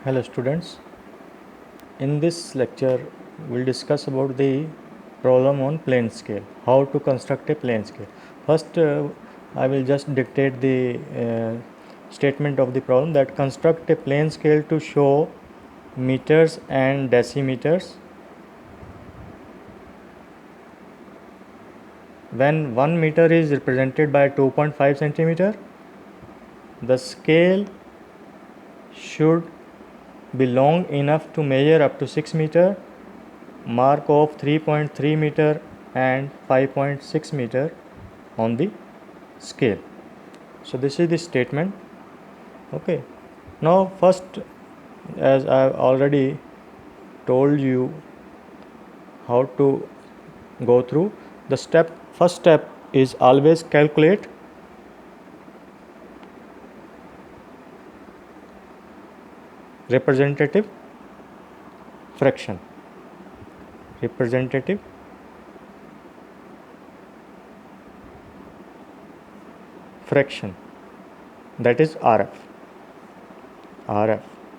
Hello students, in this lecture we'll discuss about the problem on plane scale, how to construct a plane scale. First I will just dictate the statement of the problem, that construct a plane scale to show meters and decimeters. When 1 meter is represented by 2.5 centimeter, the scale should be long enough to measure up to 6 meter, mark of 3.3 meter and 5.6 meter on the scale. So this is the statement. Okay, now first, as I have already told you how to go through the first step is always calculate representative fraction. Representative fraction, that is RF.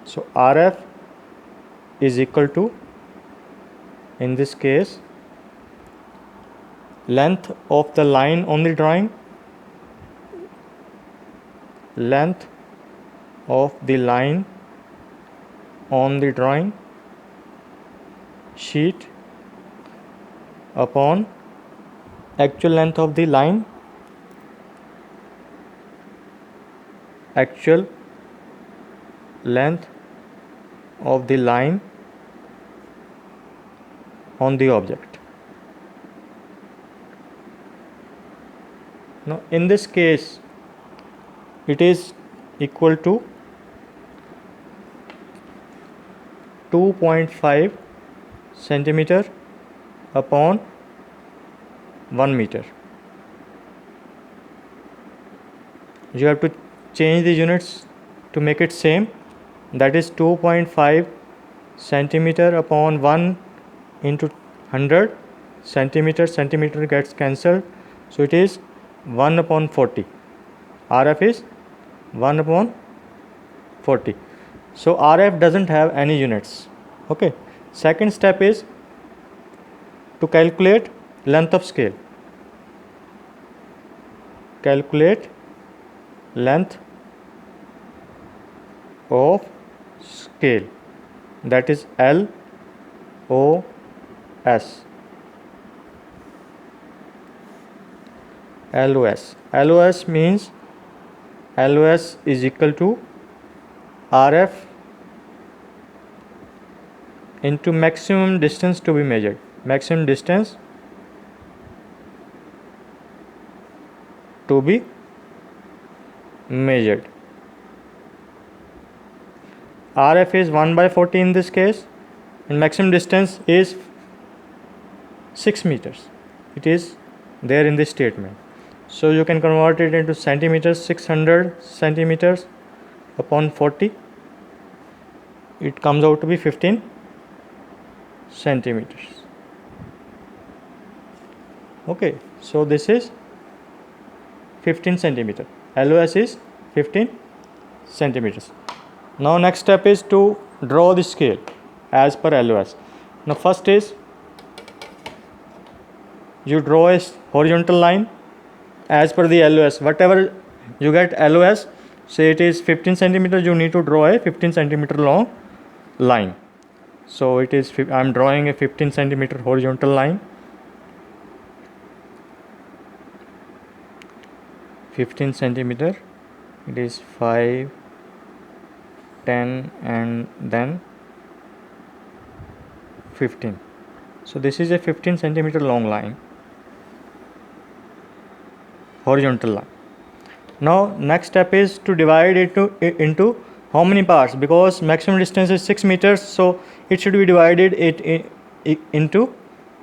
So RF is equal to, in this case, length of the line on the drawing, length of the line on the drawing sheet upon actual length of the line, actual length of the line on the object. Now in this case it is equal to 2.5 centimeter upon 1 meter. You have to change the units to make it same, that is 2.5 centimeter upon 1 into 100 centimeter. Centimeter gets cancelled, so it is 1 upon 40. RF is 1 upon 40. So RF doesn't have any units. Okay. Second step is to calculate length of scale. Calculate length of scale, that is LOS. LOS means LOS is equal to RF into maximum distance to be measured. Maximum distance to be measured. RF is 1 by 40 in this case, and maximum distance is 6 meters. It is there in this statement. So you can convert it into centimeters. 600 centimeters upon 40, it comes out to be 15 centimeters. Okay, so this is 15 centimeter. LOS is 15 centimeters. Now next step is to draw the scale as per LOS. Now first is you draw a horizontal line as per the LOS. Whatever you get LOS, say it is 15 centimeters, you need to draw a 15 centimeter long line. So it is, I am drawing a 15 centimeter horizontal line. 15 centimeter, it is 5, 10 and then 15. So this is a 15 centimeter long line, horizontal line. Now next step is to divide it into how many parts, because maximum distance is 6 meters, so it should be divided into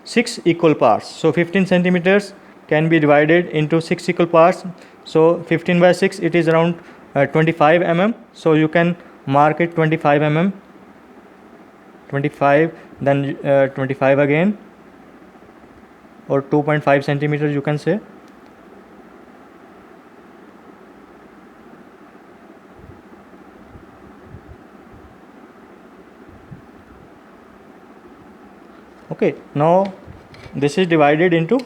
6 equal parts. So 15 centimeters can be divided into 6 equal parts. So 15 by 6, it is around 25 mm. So you can mark it 25 mm, 25, then 25 again, or 2.5 centimeters you can say. Okay, now this is divided into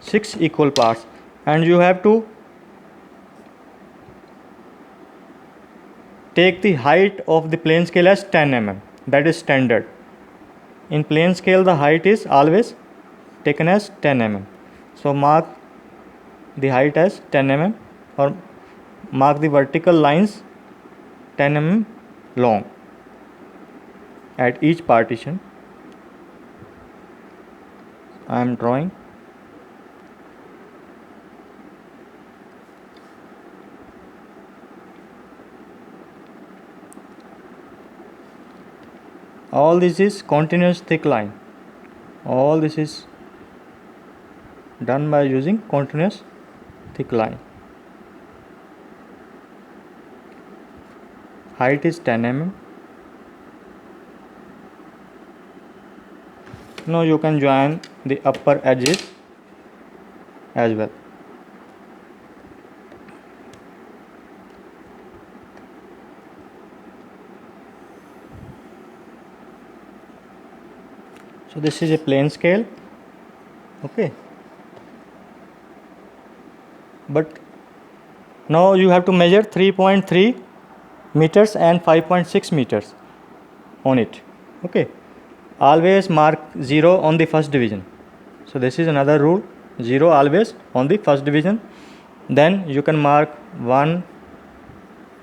6 equal parts, and you have to take the height of the plane scale as 10 mm. That is standard. In plane scale, the height is always taken as 10 mm. So mark the height as 10 mm, or mark the vertical lines 10 mm long at each partition. I am drawing. All this is continuous thick line. All this is done by using continuous thick line. Height is 10 mm. Now you can join the upper edges as well. So this is a plane scale. Okay, but now you have to measure 3.3 meters and 5.6 meters on it. Okay, always mark 0 on the first division. So this is another rule, 0 always on the first division. Then you can mark 1,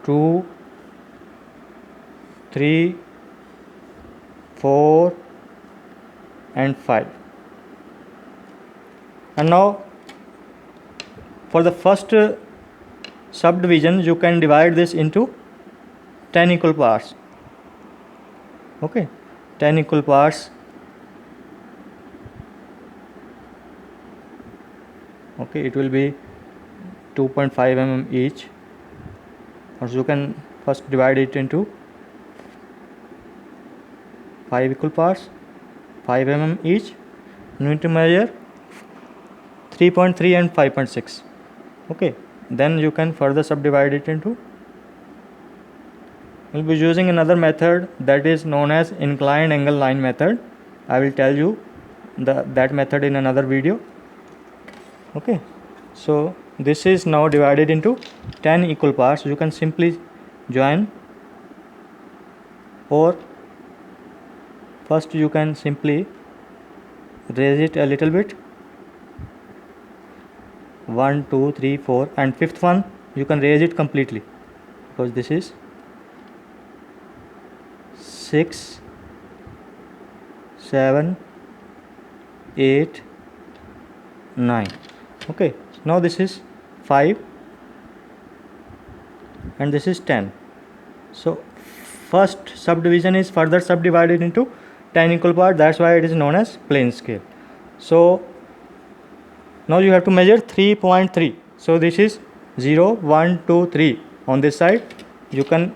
2, 3, 4 and 5. And now for the first subdivision, you can divide this into 10 equal parts. Okay, 10 equal parts. Okay, it will be 2.5 mm each, or you can first divide it into 5 equal parts, 5 mm each. You need to measure 3.3 and 5.6. Okay, then you can further subdivide it into. We'll be using another method that is known as inclined angle line method. I will tell you that method in another video. Okay, so this is now divided into 10 equal parts. You can simply join, or first you can simply raise it a little bit. 1, 2, 3, 4, and fifth one you can raise it completely, because this is 6, 7, 8, 9. Okay, now this is 5 and this is 10. So first subdivision is further subdivided into 10 equal parts. That's why it is known as plane scale. So now you have to measure 3.3. So this is 0, 1, 2, 3 on this side. You can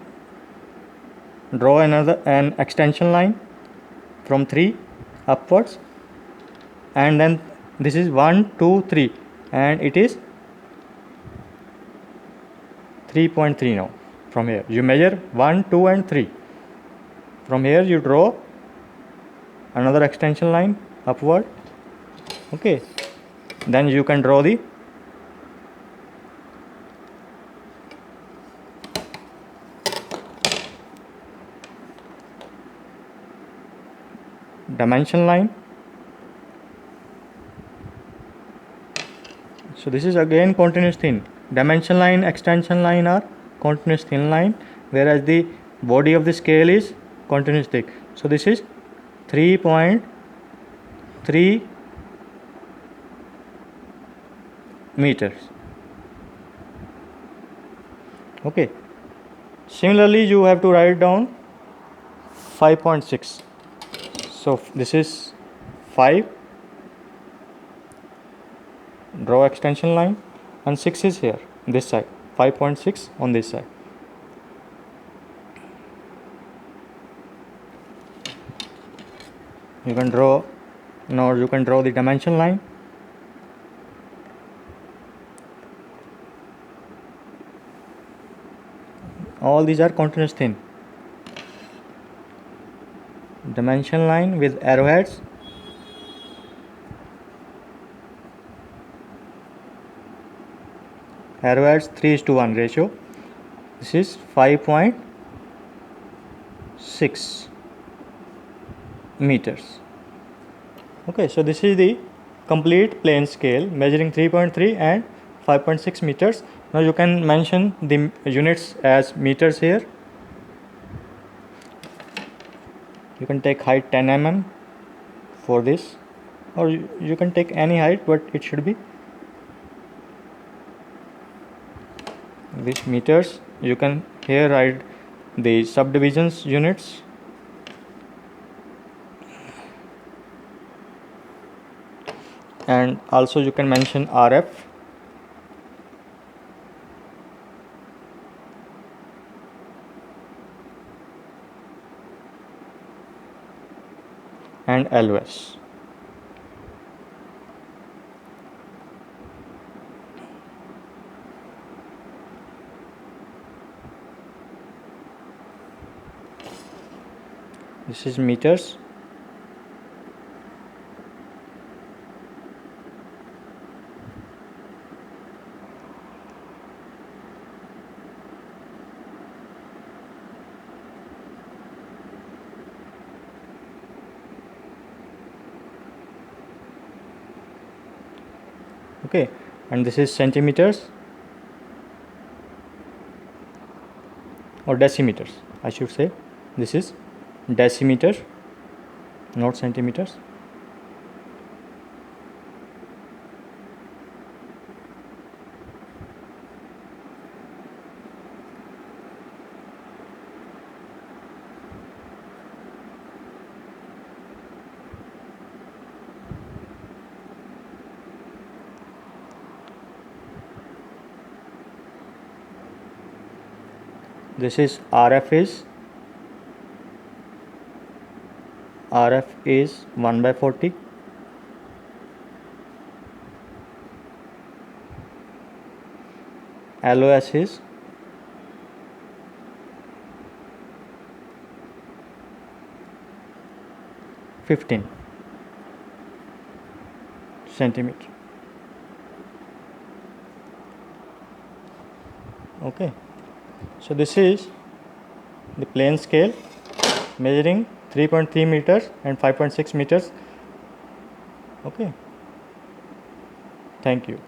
draw an extension line from 3 upwards, and then this is 1, 2, 3, and it is 3.3. now from here you measure 1, 2 and 3. From here you draw another extension line upward. Okay, then you can draw the dimension line. So this is again continuous thin. Dimension line, extension line are continuous thin line, whereas the body of the scale is continuous thick. So this is 3.3 meters. Okay, similarly you have to write down 5.6. So this is 5, draw extension line, and 6 is here this side, 5.6 on this side. You can draw the dimension line. All these are continuous thin. dimension line with arrowheads. Arrowheads 3:1 ratio. This is 5.6 meters. Okay, so this is the complete plane scale measuring 3.3 and 5.6 meters. Now you can mention the units as meters here. You can take height 10 mm for this, or you can take any height, but it should be this meters. You can here write the subdivisions units. And also you can mention RF. And LOS. This is meters. Okay, and this is centimeters or decimeters, I should say. This is decimeter, not centimeters. This is RF is 1/40. LOS is 15 centimeter. Okay, so this is the plane scale measuring 3.3 meters and 5.6 meters. Okay, thank you.